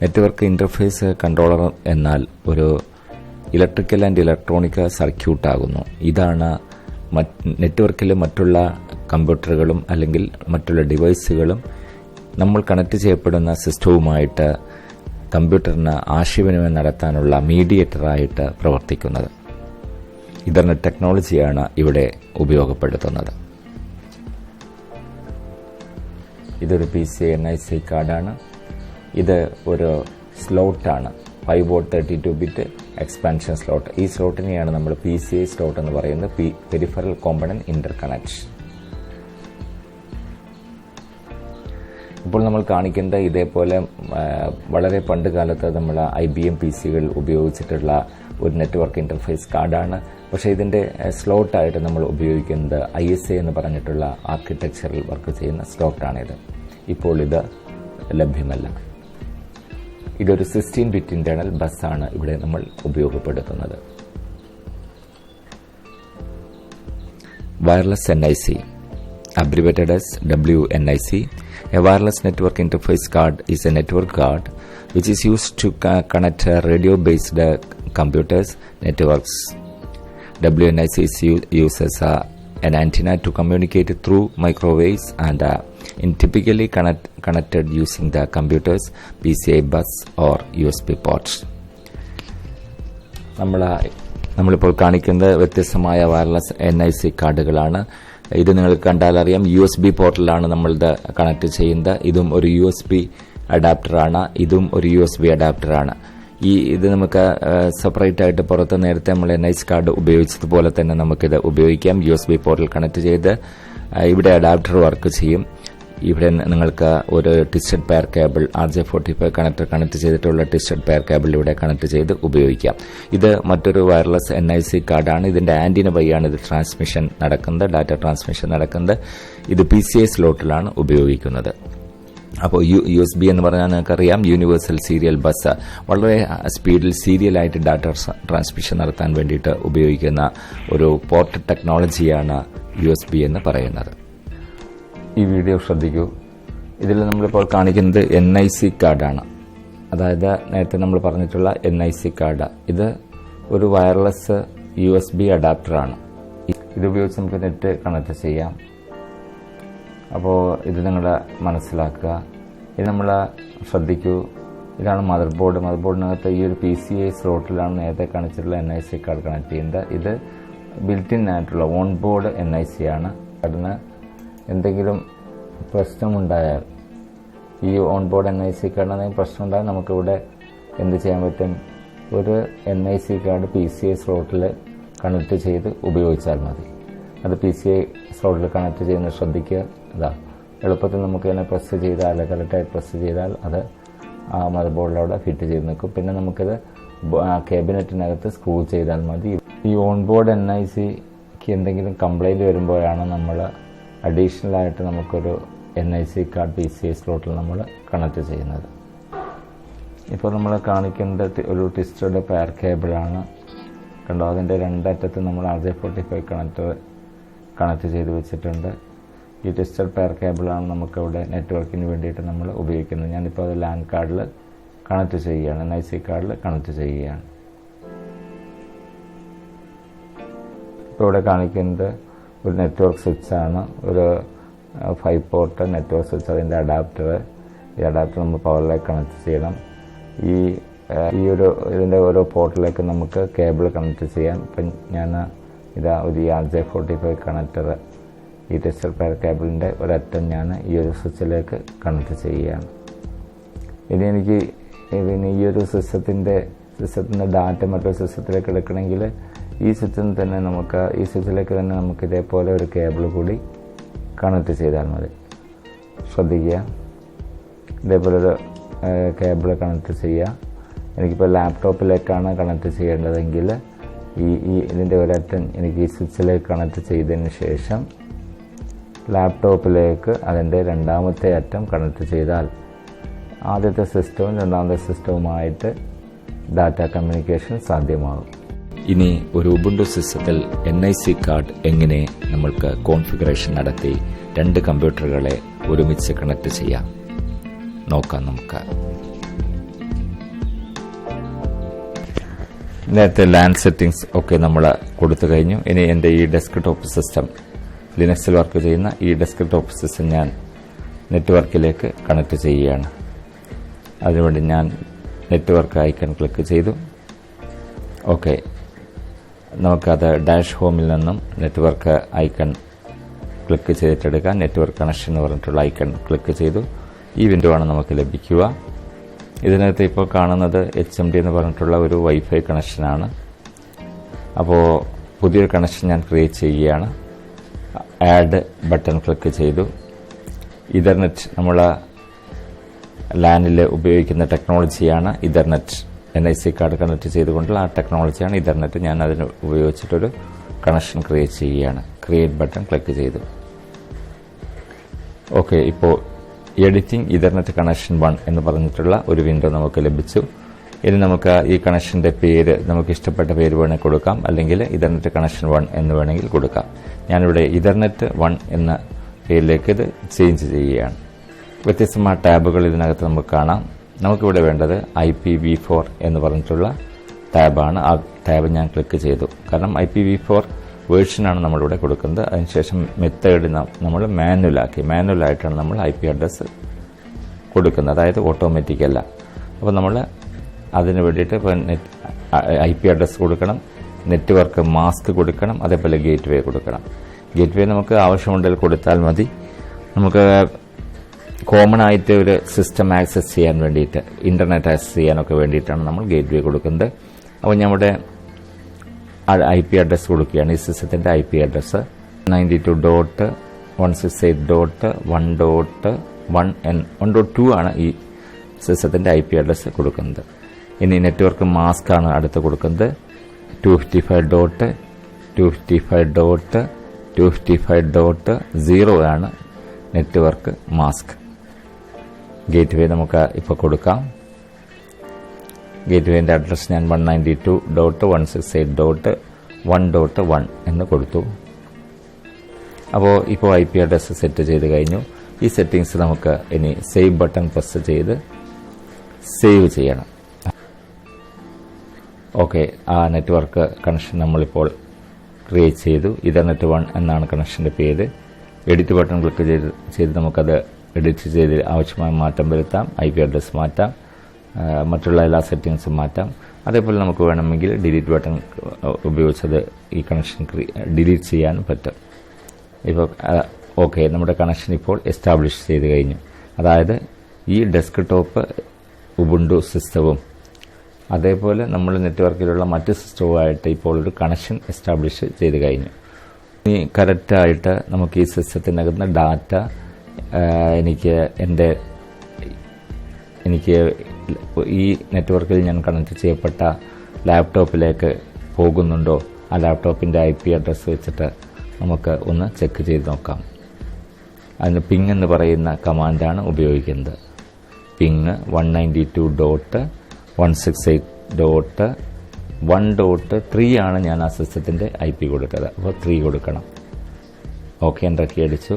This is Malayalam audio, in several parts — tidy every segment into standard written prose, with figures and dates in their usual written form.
നെറ്റ്വർക്ക് ഇന്റർഫേസ് കൺട്രോളർ എന്നാൽ ഒരു ഇലക്ട്രിക്കൽ ആൻഡ് ഇലക്ട്രോണിക് സർക്യൂട്ട് ആകുന്നു. ഇതാണ് നെറ്റ്വർക്കിലെ മറ്റുള്ള കമ്പ്യൂട്ടറുകളും അല്ലെങ്കിൽ മറ്റുള്ള ഡിവൈസുകളും നമ്മൾ കണക്ട് ചെയ്യപ്പെടുന്ന സിസ്റ്റവുമായിട്ട് കമ്പ്യൂട്ടറിന് ആശയവിനിമയം നടത്താനുള്ള മീഡിയേറ്ററായിട്ട് പ്രവർത്തിക്കുന്നത്. ഇന്റർനെറ്റ് ടെക്നോളജിയാണ് ഇവിടെ ഉപയോഗപ്പെടുത്തുന്നത്. ഇതൊരു PCI NIC കാർഡാണ്. ഇത് ഒരു സ്ലോട്ടാണ്, 5 വോൾട്ട് 32 ബിറ്റ് എക്സ്പാൻഷൻ സ്ലോട്ട്. ഈ സ്ലോട്ടിനെയാണ് നമ്മൾ PCI സ്ലോട്ട് എന്ന് പറയുന്നത്, പെരിഫറൽ കോമ്പണന്റ് ഇന്റർകണക്ട്. ഇപ്പോൾ നമ്മൾ കാണിക്കേണ്ട ഇതേപോലെ വളരെ പണ്ട് കാലത്ത് നമ്മൾ IBM PCകൾ ഉപയോഗിച്ചിട്ടുള്ള ഒരു നെറ്റ്വർക്ക് ഇന്റർഫേസ് കാർഡാണ്. പക്ഷേ ഇതിന്റെ സ്ലോട്ടായിട്ട് നമ്മൾ ഉപയോഗിക്കുന്നത് ISA എന്ന് പറഞ്ഞിട്ടുള്ള ആർക്കിടെക്ചറിൽ വർക്ക് ചെയ്യുന്ന സ്ലോട്ടാണിത്. ഇപ്പോൾ ഇത് ലഭ്യമല്ല. ഇതൊരു 16 ബിറ്റ് ഇന്റേണൽ ബസ്സാണ് ഇവിടെ നമ്മൾ ഉപയോഗപ്പെടുത്തുന്നത്. Wireless NIC, abbreviated as WNIC. A wireless network interface card is a network card which is used to connect radio-based computers networks. WNIC uses an antenna to communicate through microwaves and typically connected using the computer's PCI bus or USB ports. നമ്മളിപ്പോൾ കാണിക്കുന്നത് വ്യത്യസ്തമായ വയർലെസ് NIC കാർഡുകളാണ്. ഇത് നിങ്ങൾക്ക് കണ്ടാൽ അറിയാം, USB പോർട്ടിലാണ് നമ്മളിത് കണക്ട് ചെയ്യുന്നത്. ഇതും ഒരു USB അഡാപ്റ്ററാണ്, ഇതും ഒരു USB അഡാപ്റ്ററാണ്. ഇത് നമുക്ക് സെപ്പറേറ്റ് ആയിട്ട് പുറത്ത് നേരത്തെ നമ്മൾ NIC കാർഡ് ഉപയോഗിച്ചതുപോലെ തന്നെ നമുക്കിത് ഉപയോഗിക്കാം. USB പോർട്ടിൽ കണക്ട് ചെയ്ത് ഇവിടെ അഡാപ്റ്റർ വർക്ക് ചെയ്യും. ഇവിടെ നിങ്ങൾക്ക് ഒരു twisted pair cable RJ45 connect ചെയ്തിട്ടുള്ള ട്വിസ്റ്റഡ് പെയർ കേബിൾ ഇവിടെ കണക്ട് ചെയ്ത് ഉപയോഗിക്കാം. ഇത് മറ്റൊരു വയർലെസ് NIC കാർഡാണ്. ഇതിന്റെ ആന്റിന വഴിയാണ് ഇത് ട്രാൻസ്മിഷൻ നടക്കുന്നത്, ഡാറ്റ ട്രാൻസ്മിഷൻ നടക്കുന്നത്. ഇത് PCI സ്ലോട്ടിലാണ് ഉപയോഗിക്കുന്നത്. അപ്പോൾ USB എന്ന് പറഞ്ഞാൽ നിങ്ങൾക്കറിയാം, യൂണിവേഴ്സൽ സീരിയൽ ബസ്. വളരെ സ്പീഡിൽ സീരിയലായിട്ട് ഡാറ്റ ട്രാൻസ്മിഷൻ നടത്താൻ വേണ്ടിയിട്ട് ഉപയോഗിക്കുന്ന ഒരു പോർട്ട് ടെക്നോളജിയാണ് USB എന്ന് പറയുന്നത്. ഈ വീഡിയോ ശ്രദ്ധിക്കൂ. ഇതിൽ നമ്മളിപ്പോൾ കാണിക്കുന്നത് NIC കാർഡാണ്. അതായത് നേരത്തെ നമ്മൾ പറഞ്ഞിട്ടുള്ള NIC കാർഡ്. ഇത് ഒരു വയർലെസ് USB അഡാപ്റ്ററാണ്. ഇതുപയോഗിച്ച് നമുക്ക് നെറ്റ് കണക്ട് ചെയ്യാം. അപ്പോൾ ഇത് നിങ്ങൾ മനസ്സിലാക്കുക. ഇത് നമ്മൾ ശ്രദ്ധിക്കൂ. ഇതാണ് മദർ ബോർഡ്. മദർ ബോർഡിനകത്ത് ഈ ഒരു PCI സ്ലോട്ടിലാണ് നേരത്തെ കാണിച്ചിട്ടുള്ള NIC കാർഡ് കണക്ട് ചെയ്യുന്നത്. ഇത് ബിൽറ്റിൻ ആയിട്ടുള്ള ഓൺ ബോർഡ് NIC ആണ്. അതിന് എന്തെങ്കിലും പ്രശ്നമുണ്ടായാൽ, ഈ ഓൺ ബോർഡ് NIC കാർഡിന് എന്തെങ്കിലും പ്രശ്നമുണ്ടായാൽ നമുക്കിവിടെ എന്ത് ചെയ്യാൻ പറ്റും? ഒരു NIC കാർഡ് PCI സ്ലോട്ടിൽ കണക്ട് ചെയ്ത് ഉപയോഗിച്ചാൽ മതി. അത് PCI സ്ലോട്ടിൽ കണക്ട് ചെയ്യുന്നത് ശ്രദ്ധിക്കുക. ഇതാ എളുപ്പത്തിൽ നമുക്ക് ഇതിനെ പ്രസ് ചെയ്താൽ, കറക്റ്റായി പ്രസ് ചെയ്താൽ അത് ആ മദർ ബോർഡിലവിടെ ഫിറ്റ് ചെയ്ത് നിൽക്കും. പിന്നെ നമുക്കിത് ക്യാബിനറ്റിനകത്ത് സ്ക്രൂ ചെയ്താൽ മതി. ഈ ഓൺ ബോർഡ് NICക്ക് എന്തെങ്കിലും കംപ്ലൈൻറ്റ് വരുമ്പോഴാണ് നമ്മൾ അഡീഷണലായിട്ട് നമുക്കൊരു NIC കാർഡ് PCI സ്ലോട്ടിൽ നമ്മൾ കണക്ട് ചെയ്യുന്നത്. ഇപ്പോൾ നമ്മൾ കാണിക്കുന്നത് ഒരു ട്വിസ്റ്റഡ് പെയർ കേബിളാണ്. കണ്ടോ, അതിൻ്റെ രണ്ടറ്റത്ത് നമ്മൾ RJ45 കണക്ട് ചെയ്ത് വെച്ചിട്ടുണ്ട്. ഈ ട്വിസ്റ്റഡ് പെയർ കേബിളാണ് നമുക്കിവിടെ നെറ്റ്വർക്കിന് വേണ്ടിയിട്ട് നമ്മൾ ഉപയോഗിക്കുന്നത്. ഞാനിപ്പോൾ അത് ലാൻ കാർഡിൽ കണക്ട് ചെയ്യുകയാണ്, NIC കാർഡിൽ കണക്ട് ചെയ്യുകയാണ്. ഇപ്പോൾ ഇവിടെ കാണിക്കുന്നത് ഒരു നെറ്റ്വർക്ക് സ്വിച്ചാണ്, ഒരു 5 പോർട്ട് നെറ്റ്വർക്ക് സ്വിച്ച്. അതിൻ്റെ അഡാപ്റ്റർ, ഈ അഡാപ്റ്റർ നമ്മൾ പവറിലേക്ക് കണക്ട് ചെയ്യണം. ഇതിൻ്റെ ഓരോ പോർട്ടിലേക്ക് നമുക്ക് കേബിൾ കണക്ട് ചെയ്യാം. ഇപ്പം ഞാൻ ഇതാ ഒരു RJ45 കണക്ടർ, ഈ ട്വിസ്റ്റഡ് പെയർ കേബിളിൻ്റെ ഒരറ്റം ഞാൻ ഈ ഒരു സ്വിച്ചിലേക്ക് കണക്ട് ചെയ്യുകയാണ്. ഇനി എനിക്ക് ഈ ഒരു സിസ്റ്റത്തിൻ്റെ ഡാറ്റ മറ്റൊരു സിസ്റ്റത്തിലേക്ക് എടുക്കണമെങ്കിൽ ഈ സ്വിച്ചിലേക്ക് തന്നെ നമുക്ക് ഇതേപോലെ ഒരു കേബിൾ കൂടി കണക്ട് ചെയ്താൽ മതി. ശ്രദ്ധിക്കുക, ഇതേപോലൊരു കേബിൾ കണക്ട് ചെയ്യുക. എനിക്കിപ്പോൾ ലാപ്ടോപ്പിലേക്കാണ് കണക്ട് ചെയ്യേണ്ടതെങ്കിൽ ഇതിൻ്റെ ഒരറ്റം എനിക്ക് ഈ സ്വിച്ചിലേക്ക് കണക്ട് ചെയ്തതിന് ശേഷം ലാപ്ടോപ്പിലേക്ക് അതിൻ്റെ രണ്ടാമത്തെ അറ്റം കണക്ട് ചെയ്താൽ ആദ്യത്തെ സിസ്റ്റവും രണ്ടാമത്തെ സിസ്റ്റവുമായിട്ട് ഡാറ്റ കമ്മ്യൂണിക്കേഷൻ സാധ്യമാകും. ഇനി ഒരു ഉബുണ്ടു സിസ്റ്റത്തിൽ NIC കാർഡ് എങ്ങനെ നമ്മൾക്ക് കോൺഫിഗറേഷൻ നടത്തി 2 കമ്പ്യൂട്ടറുകളെ ഒരുമിച്ച് കണക്ട് ചെയ്യാം നോക്കാം നമുക്ക്. നേരത്തെ ലാൻഡ് സെറ്റിംഗ്സ് ഒക്കെ നമ്മൾ കൊടുത്തു കഴിഞ്ഞു. ഇനി എൻ്റെ ഈ ഡെസ്ക്ടോപ്പ് സിസ്റ്റം, ലിനക്സിൽ വർക്ക് ചെയ്യുന്ന ഈ ഡെസ്ക്ടോപ്പ് സിസ്റ്റം ഞാൻ നെറ്റ്വർക്കിലേക്ക് കണക്ട് ചെയ്യുകയാണ്. അതിനുവേണ്ടി ഞാൻ നെറ്റ്വർക്ക് ഐക്കൺ ക്ലിക്ക് ചെയ്തു. ഓക്കെ, നമുക്കത് ഡാഷ് ഹോമിൽ നിന്നും നെറ്റ്വർക്ക് ഐക്കൺ ക്ലിക്ക് ചെയ്തിട്ടെടുക്കാം. നെറ്റ്വർക്ക് കണക്ഷൻ എന്ന് പറഞ്ഞിട്ടുള്ള ഐക്കൺ ക്ലിക്ക് ചെയ്തു. ഈ വിൻഡോ ആണ് നമുക്ക് ലഭിക്കുക. ഇതിനകത്ത് ഇപ്പോൾ കാണുന്നത് HMD എന്ന് പറഞ്ഞിട്ടുള്ള ഒരു വൈഫൈ കണക്ഷനാണ്. അപ്പോൾ പുതിയൊരു കണക്ഷൻ ഞാൻ ക്രിയേറ്റ് ചെയ്യുകയാണ്. ആഡ് ബട്ടൺ ക്ലിക്ക് ചെയ്തു. ഇഥർനെറ്റ് നമ്മൾ ലാനിൽ ഉപയോഗിക്കുന്ന ടെക്നോളജിയാണ് ഇഥർനെറ്റ്. NIC കാർഡ് കണക്ട് ചെയ്തുകൊണ്ടുള്ള ആ ടെക്നോളജിയാണ് ഇഥർനെറ്റ്. ഞാൻ അതിന് ഉപയോഗിച്ചിട്ടൊരു കണക്ഷൻ ക്രിയേറ്റ് ചെയ്യുകയാണ്. ക്രിയേറ്റ് ബട്ടൺ ക്ലിക്ക് ചെയ്തു. ഓക്കെ, ഇപ്പോൾ എഡിറ്റിംഗ് ഇഥർനെറ്റ് കണക്ഷൻ 1 എന്ന് പറഞ്ഞിട്ടുള്ള ഒരു വിൻഡോ നമുക്ക് ലഭിച്ചു. ഇനി നമുക്ക് ഈ കണക്ഷൻ്റെ പേര് നമുക്ക് ഇഷ്ടപ്പെട്ട പേര് വേണമെങ്കിൽ കൊടുക്കാം, അല്ലെങ്കിൽ ഇഥർനെറ്റ് കണക്ഷൻ 1 എന്ന് വേണമെങ്കിൽ കൊടുക്കാം. ഞാനിവിടെ ഇഥർനെറ്റ് 1 എന്ന പേരിലേക്ക് ഇത് ചേഞ്ച് ചെയ്യുകയാണ്. വ്യത്യസ്തമായ ടാബുകൾ ഇതിനകത്ത് നമുക്ക് കാണാം. നമുക്കിവിടെ വേണ്ടത് IPv4 എന്ന് പറഞ്ഞിട്ടുള്ള ടാബാണ്. ആ ടാബ് ഞാൻ ക്ലിക്ക് ചെയ്തു. കാരണം IPv4 വേർഷനാണ് നമ്മളിവിടെ കൊടുക്കുന്നത്. അതിനുശേഷം മെത്തേഡ് നമ്മൾ മാനുവലായിട്ടാണ് നമ്മൾ IP അഡ്രസ്സ് കൊടുക്കുന്നത്, അതായത് ഓട്ടോമാറ്റിക് അല്ല. അപ്പോൾ നമ്മൾ അതിന് വേണ്ടിയിട്ട് ഇപ്പോൾ IP അഡ്രസ്സ് കൊടുക്കണം, നെറ്റ്വർക്ക് മാസ്ക് കൊടുക്കണം, അതേപോലെ ഗേറ്റ് വേ കൊടുക്കണം. ഗേറ്റ് വേ നമുക്ക് ആവശ്യമുണ്ടെങ്കിൽ കൊടുത്താൽ മതി. നമുക്ക് കോമൺ ആയിട്ട് ഒരു സിസ്റ്റം ആക്സസ് ചെയ്യാൻ വേണ്ടിയിട്ട്, ഇന്റർനെറ്റ് ആക്സസ് ചെയ്യാനൊക്കെ വേണ്ടിയിട്ടാണ് നമ്മൾ ഗേറ്റ് വേ കൊടുക്കുന്നത്. അപ്പോൾ നമ്മുടെ IP അഡ്രസ്സ് കൊടുക്കുകയാണ്. ഈ സിസ്റ്റത്തിന്റെ IP അഡ്രസ്സ് 92.168.1.1.2 ആണ് ഈ സിസ്റ്റത്തിന്റെ IP അഡ്രസ്സ് കൊടുക്കുന്നത്. ഇനി നെറ്റ്വർക്ക് മാസ്ക് ആണ് അടുത്ത് കൊടുക്കുന്നത്. 255.255.255.0 ആണ് നെറ്റ്വർക്ക് മാസ്ക്. ഗേറ്റ് വേ നമുക്ക് ഇപ്പോൾ കൊടുക്കാം. ഗേറ്റ് വേന്റെ അഡ്രസ് ഞാൻ 192.168.1.1 എന്ന് കൊടുത്തു. അപ്പോൾ ഇപ്പോൾ IP അഡ്രസ് സെറ്റ് ചെയ്ത് കഴിഞ്ഞു. ഈ സെറ്റിംഗ്സ് നമുക്ക് ഇനി സേവ് ബട്ടൺ പ്രസ് ചെയ്ത് സേവ് ചെയ്യണം. ഓക്കെ, ആ നെറ്റ്വർക്ക് കണക്ഷൻ നമ്മളിപ്പോൾ ക്രിയേറ്റ് ചെയ്തു. ഇഥർനെറ്റ് 1 എന്നാണ് കണക്ഷൻ്റെ പേര്. എഡിറ്റ് ബട്ടൺ ക്ലിക്ക് ചെയ്ത് നമുക്കത് എഡിറ്റ് ചെയ്ത് ആവശ്യമായ മാറ്റം വരുത്താം. IP അഡ്രസ് മാറ്റാം, മറ്റുള്ള എല്ലാ സെറ്റിംഗ്സും മാറ്റാം. അതേപോലെ നമുക്ക് വേണമെങ്കിൽ ഡിലീറ്റ് ബട്ടൺ ഉപയോഗിച്ചത് ഈ കണക്ഷൻ ഡിലീറ്റ് ചെയ്യാൻ പറ്റും. ഇപ്പോൾ ഓക്കെ, നമ്മുടെ കണക്ഷൻ ഇപ്പോൾ എസ്റ്റാബ്ലിഷ് ചെയ്ത് കഴിഞ്ഞു. അതായത് ഈ ഡെസ്ക്ടോപ്പ് ഉബുണ്ടു സിസ്റ്റവും അതേപോലെ നമ്മൾ നെറ്റ്വർക്കിലുള്ള മറ്റ് സിസ്റ്റവുമായിട്ട് ഇപ്പോൾ ഒരു കണക്ഷൻ എസ്റ്റാബ്ലിഷ് ചെയ്ത് കഴിഞ്ഞു. ഇനി കറക്റ്റായിട്ട് നമുക്ക് ഈ സിസ്റ്റത്തിനകത്ത് ഡാറ്റ എനിക്ക് ഈ നെറ്റ്വർക്കിൽ ഞാൻ കണക്ട് ചെയ്യപ്പെട്ട ലാപ്ടോപ്പിലേക്ക് പോകുന്നുണ്ടോ, ആ ലാപ്ടോപ്പിൻ്റെ IP അഡ്രസ്സ് വെച്ചിട്ട് നമുക്ക് ഒന്ന് ചെക്ക് ചെയ്ത് നോക്കാം. അതിന് പിങ് എന്ന് പറയുന്ന കമാൻഡാണ് ഉപയോഗിക്കുന്നത്. പിങ് 192.168.1.3 ആണ് ഞാൻ ആ സിസ്റ്റത്തിൻ്റെ IP കൊടുത്തത്. അപ്പോൾ 3 കൊടുക്കണം. ഓക്കെ, എൻ്റർ അടിച്ചു.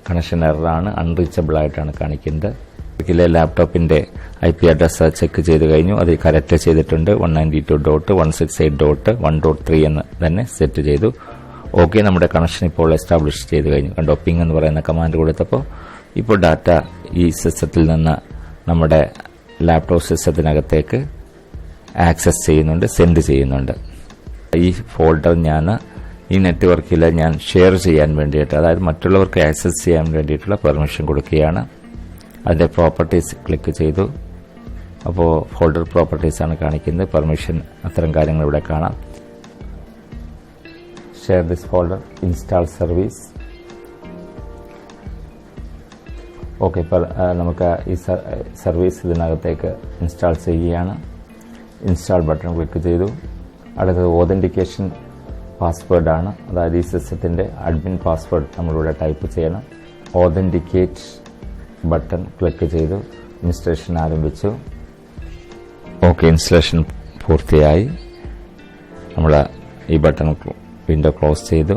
കണക്ഷൻ എററാണ്, അൺറീച്ചബിൾ ആയിട്ടാണ് കാണിക്കുന്നത്. ലാപ്ടോപ്പിന്റെ IP അഡ്രസ് ചെക്ക് ചെയ്ത് കഴിഞ്ഞു. അത് കറക്റ്റ് ചെയ്തിട്ടുണ്ട്. 192.168.1.3 എന്ന് തന്നെ സെറ്റ് ചെയ്തു. ഓക്കെ, നമ്മുടെ കണക്ഷൻ ഇപ്പോൾ എസ്റ്റാബ്ലിഷ് ചെയ്ത് കഴിഞ്ഞു. കണ്ടോ, പിങ് എന്ന് പറയുന്ന കമാൻഡ് കൊടുത്തപ്പോൾ ഇപ്പോൾ ഡാറ്റ ഈ സിസ്റ്റത്തിൽ നിന്ന് നമ്മുടെ ലാപ്ടോപ്പ് സിസ്റ്റത്തിനകത്തേക്ക് ആക്സസ് ചെയ്യുന്നുണ്ട്, സെൻഡ് ചെയ്യുന്നുണ്ട്. ഈ ഫോൾഡർ ഈ നെറ്റ്വർക്കിൽ ഞാൻ ഷെയർ ചെയ്യാൻ വേണ്ടിയിട്ട്, അതായത് മറ്റുള്ളവർക്ക് ആക്സസ് ചെയ്യാൻ വേണ്ടിയിട്ടുള്ള പെർമിഷൻ കൊടുക്കുകയാണ്. അതിൻ്റെ പ്രോപ്പർട്ടീസ് ക്ലിക്ക് ചെയ്തു. അപ്പോൾ ഫോൾഡർ പ്രോപ്പർട്ടീസ് ആണ് കാണിക്കുന്നത്. പെർമിഷൻ, അത്തരം കാര്യങ്ങൾ ഇവിടെ കാണാം. Share this folder, install service. Okay, ഇപ്പോൾ നമുക്ക് ഈ സർവീസ് ഇതിനകത്തേക്ക് ഇൻസ്റ്റാൾ ചെയ്യുകയാണ്. ഇൻസ്റ്റാൾ ബട്ടൺ ക്ലിക്ക് ചെയ്തു. അടുത്തത് ഓതൻറ്റിക്കേഷൻ പാസ്വേഡാണ്, അതായത് ഈ സിസ്റ്റത്തിൻ്റെ അഡ്മിൻ പാസ്വേഡ് നമ്മളിവിടെ ടൈപ്പ് ചെയ്യണം. ഓതൻറ്റിക്കേറ്റ് ബട്ടൺ ക്ലിക്ക് ചെയ്തു. ഇൻസ്റ്റലേഷൻ ആരംഭിച്ചു. ഓക്കെ, ഇൻസ്റ്റലേഷൻ പൂർത്തിയായി. നമ്മൾ ഈ ബട്ടൺ വിൻഡോ ക്ലോസ് ചെയ്തു.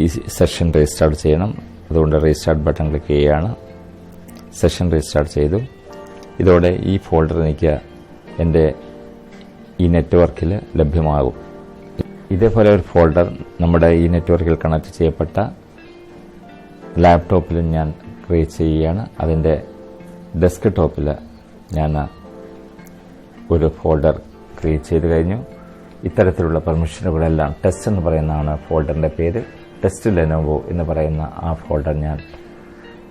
ഈ സെഷൻ റീസ്റ്റാർട്ട് ചെയ്യണം, അതുകൊണ്ട് റീസ്റ്റാർട്ട് ബട്ടൺ ക്ലിക്ക് ചെയ്യുകയാണ്. സെഷൻ റീസ്റ്റാർട്ട് ചെയ്തു. ഇതോടെ ഈ ഫോൾഡർ എനിക്ക് എൻ്റെ ഈ നെറ്റ്വർക്കിൽ ലഭ്യമാകും. ഇതേപോലെ ഒരു ഫോൾഡർ നമ്മുടെ ഈ നെറ്റ്വർക്കിൽ കണക്ട് ചെയ്യപ്പെട്ട ലാപ്ടോപ്പിലും ഞാൻ ക്രിയേറ്റ് ചെയ്യുകയാണ്. അതിൻ്റെ ഡെസ്ക് ടോപ്പിൽ ഞാൻ ഒരു ഫോൾഡർ ക്രിയേറ്റ് ചെയ്ത് കഴിഞ്ഞു. ഇത്തരത്തിലുള്ള പെർമിഷനുകളെല്ലാം ടെസ്റ്റ് എന്ന് പറയുന്നതാണ് ഫോൾഡറിൻ്റെ പേര്. ടെസ്റ്റ് ലെനോവോ എന്ന് പറയുന്ന ആ ഫോൾഡർ ഞാൻ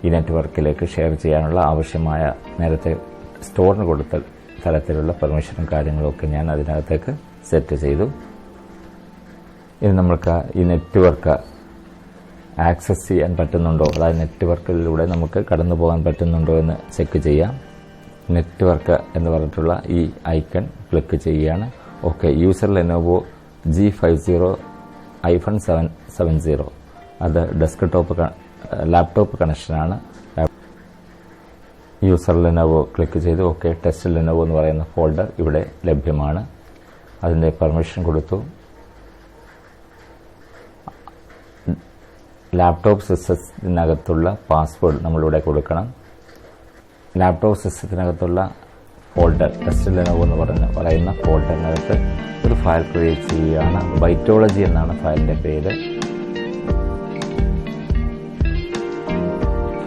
ഈ നെറ്റ്വർക്കിലേക്ക് ഷെയർ ചെയ്യാനുള്ള ആവശ്യമായ നേരത്തെ സ്റ്റോറിന് കൊടുത്ത തരത്തിലുള്ള പെർമിഷനും കാര്യങ്ങളൊക്കെ ഞാൻ അതിനകത്തേക്ക് സെറ്റ് ചെയ്തു. ഇനി നമ്മൾക്ക് ഈ നെറ്റ്വർക്ക് ആക്സസ് ചെയ്യാൻ പറ്റുന്നുണ്ടോ, അതായത് നെറ്റ്വർക്കിലൂടെ നമുക്ക് കടന്നു പോകാൻ പറ്റുന്നുണ്ടോ എന്ന് ചെക്ക് ചെയ്യാം. നെറ്റ്വർക്ക് എന്ന് പറഞ്ഞിട്ടുള്ള ഈ ഐക്കൺ ക്ലിക്ക് ചെയ്യുകയാണ്. ഓക്കെ, യൂസർ ലെനോവോ G50-770 അത് ഡെസ്ക് ടോപ്പ് ലാപ്ടോപ്പ് കണക്ഷനാണ്. യൂസർ ലെനോവോ ക്ലിക്ക് ചെയ്തു. ഓക്കെ, ടെസ്റ്റ് ലെനോവോ എന്ന് പറയുന്ന ഫോൾഡർ ഇവിടെ ലഭ്യമാണ്. അതിൻ്റെ പെർമിഷൻ കൊടുത്തു. ലാപ്ടോപ്പ് സിസ്റ്റത്തിനകത്തുള്ള പാസ്വേഡ് നമ്മളിവിടെ കൊടുക്കണം. ലാപ്ടോപ്പ് സിസ്റ്റത്തിനകത്തുള്ള ഫോൾഡർ ടെസ്റ്റ് ലെനോവോ എന്ന് പറയുന്ന ഫോൾഡറിനകത്ത് ഒരു ഫയൽ ക്രിയേറ്റ് ചെയ്യുകയാണ്. ബൈറ്റോളജി എന്നാണ് ഫയലിൻ്റെ പേര്.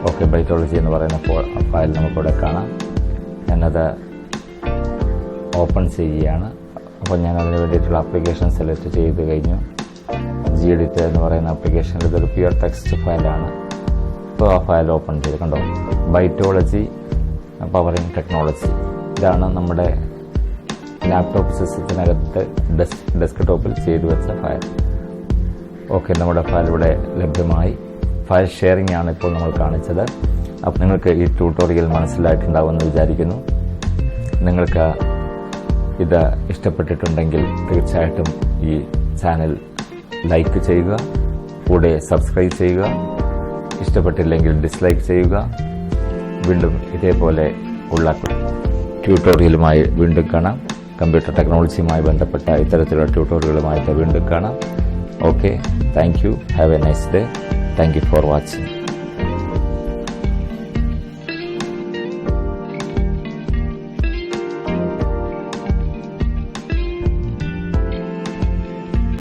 ഓക്കെ, ബൈറ്റോളജി എന്ന് പറയുന്ന ഫയൽ നമുക്കിവിടെ കാണാം. ഞാനത് ഓപ്പൺ ചെയ്യുകയാണ്. അപ്പോൾ ഞാൻ അതിന് വേണ്ടിയിട്ടുള്ള ആപ്ലിക്കേഷൻ സെലക്ട് ചെയ്ത് കഴിഞ്ഞു. Gedit എന്ന് പറയുന്ന ആപ്ലിക്കേഷനിൽ ഇതൊരു പ്യുവർ ടെക്സ്റ്റ് ഫയലാണ്. അപ്പോൾ ആ ഫയൽ ഓപ്പൺ ചെയ്ത് കണ്ടോ, ബൈറ്റോളജി പവറിംഗ് ടെക്നോളജി, ഇതാണ് നമ്മുടെ ലാപ്ടോപ്പ് സിസ്റ്റത്തിനകത്ത് ഡെസ്ക് ടോപ്പിൽ ചെയ്തു വെച്ച ഫയൽ. ഓക്കെ, നമ്മുടെ ഫയൽ ഇവിടെ ലഭ്യമായി. ഫയൽ ഷെയറിംഗ് ആണ് ഇപ്പോൾ നമ്മൾ കാണിച്ചത്. അപ്പോൾ നിങ്ങൾക്ക് ഈ ട്യൂട്ടോറിയൽ മനസ്സിലായിട്ടുണ്ടാവുമെന്ന് വിചാരിക്കുന്നു. നിങ്ങൾക്ക് ഇത് ഇഷ്ടപ്പെട്ടിട്ടുണ്ടെങ്കിൽ തീർച്ചയായിട്ടും ഈ ചാനൽ ലൈക്ക് ചെയ്യുക, കൂടെ സബ്സ്ക്രൈബ് ചെയ്യുക. ഇഷ്ടപ്പെട്ടില്ലെങ്കിൽ ഡിസ്ലൈക്ക് ചെയ്യുക. വീണ്ടും ഇതേപോലെ ഉള്ള ട്യൂട്ടോറിയലുമായി വീണ്ടും കാണാം. കമ്പ്യൂട്ടർ ടെക്നോളജിയുമായി ബന്ധപ്പെട്ട ഇത്തരത്തിലുള്ള ട്യൂട്ടോറിയലുമായിട്ട് വീണ്ടും കാണാം. Okay, thank you. Have A nice day. Thank you for watching.